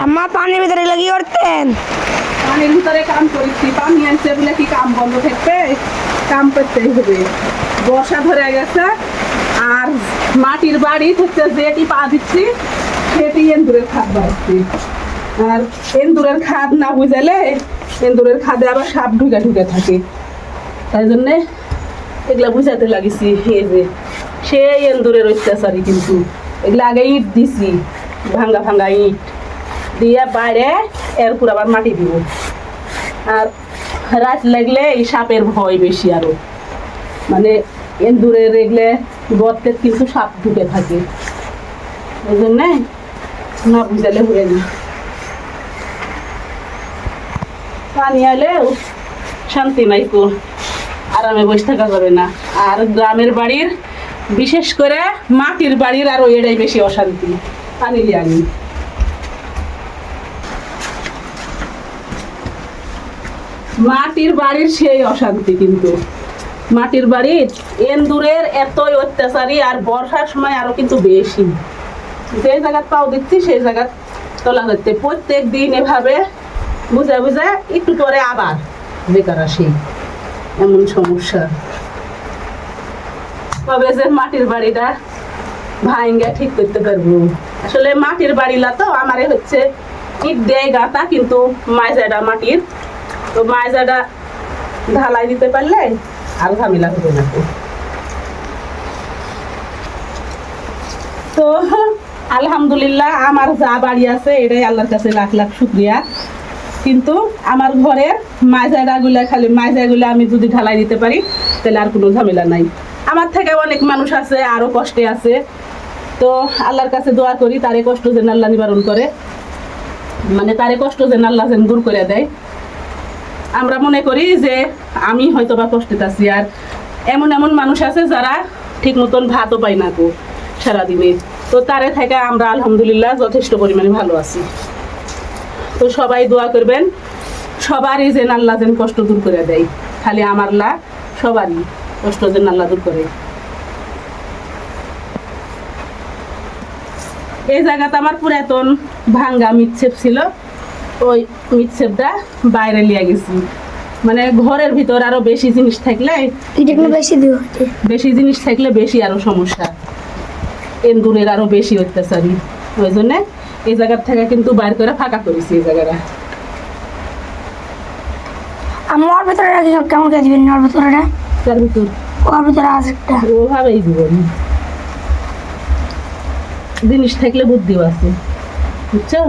আম্মা পানির ভিতরে লাগিয়ে করতেন। পানির ভিতরে কাম করেছি, পানি আনছে বলে কি কাম বন্ধ থাকবে? কাম করতেই হবে। বর্ষা ধরে গেছে আর মাটির বাড়ি হচ্ছে যেটি পা দিচ্ছি সেটি এন্দুরের খাদ বাড়ছি। আর এন্দুরের খাদ না বুঝালে এন্দুরের খাদে আবার সাপ ঢুকে ঢুকে থাকে, তাই জন্যে এগুলা বুঝাতে লাগিছি। এই যে সেই এন্দুরের অত্যাচারী, কিন্তু এগুলা আগে ইট দিছি, ভাঙ্গা ভাঙ্গা ইট দিয়ে বাইরে এরপর আবার মাটি দিব। আর রাত লাগলে এই সাপের ভয় বেশি, আরো মানে এন্দুরের এগলে গর্তের কিছু সাপ ঢুকে থাকে, এই জন্যে না বুঝালে হয়ে না। পানি এলেও শান্তি নাই, কো আরামে বসে থাকা যাবে না। আর গ্রামের বাড়ির বিশেষ করে মাটির বাড়ির আরো এটাই বেশি অশান্তি, পানি আনি। মাটির বাড়ির সেই অশান্তি, কিন্তু মাটির বাড়ির এন্দুরের এতই অত্যাচারী, আর বর্ষার সময় আরো কিন্তু বেশি। যে জায়গায় পাও দিচ্ছি সেই জায়গায় তোলা হচ্ছে প্রত্যেক দিন এভাবে বুঝা বুঝা, একটু পরে আবার বেকার আসে, এমন সমস্যা। তবে যে মাটির বাড়িটা ভাঙ্গা ঠিক করতে পারবো। আসলে মাটির বাড়িলা তো আমার হচ্ছে ইট দেয় গাতা, কিন্তু মাইজাটা মাটির, তো মাইজাটা ঢালাই দিতে পারলে আর ঝামেলা হবে না। তো আলহামদুলিল্লাহ আমার যা বাড়ি আছে এটাই আল্লাহর কাছে লাখ লাখ শুকরিয়া। কিন্তু আমার ঘরের মাইজাগুলা, খালি মাইজাগুলা আমি যদি ঢালাই দিতে পারি তাহলে আর কোনো ঝামেলা নাই। আমার থেকে অনেক মানুষ আছে আরো কষ্টে আছে, তো আল্লাহর কাছে দোয়া করি তারে কষ্ট যেন আল্লাহ নিবারণ করে, মানে তারে কষ্ট যেন আল্লাহ যেন দূর করে দেয়। আমরা মনে করি যে আমি হয়তো বা কষ্টে আছি, আর এমন এমন মানুষ আছে যারা ঠিক মতন ভাতও পায় না গো সারাদিনে, তো তারে থেকে আমরা আলহামদুলিল্লাহ যথেষ্ট পরিমাণে ভালো আছি। তো সবাই দোয়া করবেন সবারই যেন আল্লাহ যেন কষ্ট দূর করে দেয়, খালি আমার না সবারই কষ্ট যেন আল্লাহ দূর করে। এই জায়গাতে আমার পুরাতন ভাঙ্গা মিটছেপ ছিল, ওই মিটছেপটা বাইরে লিয়ে গেছি। মানে ঘরের ভিতর আরো বেশি জিনিস থাকলে বেশি জিনিস থাকলে বেশি আরো সমস্যা, এন্দুরের আরো বেশি অত্যাচারী, ওই জন্য এই জায়গার থেকে কিন্তু বাইর করে ফাঁকা করেছি এই জায়গাটা। আমার ভিতরে রাখি কেমন করে দিবেন? ওর ভিতরে তার ভিতর ওর ভিতরে আছে একটা, ওভাবেই দিবেন। জিনিস থাকলে বুদ্ধিও আছে, বুঝছো?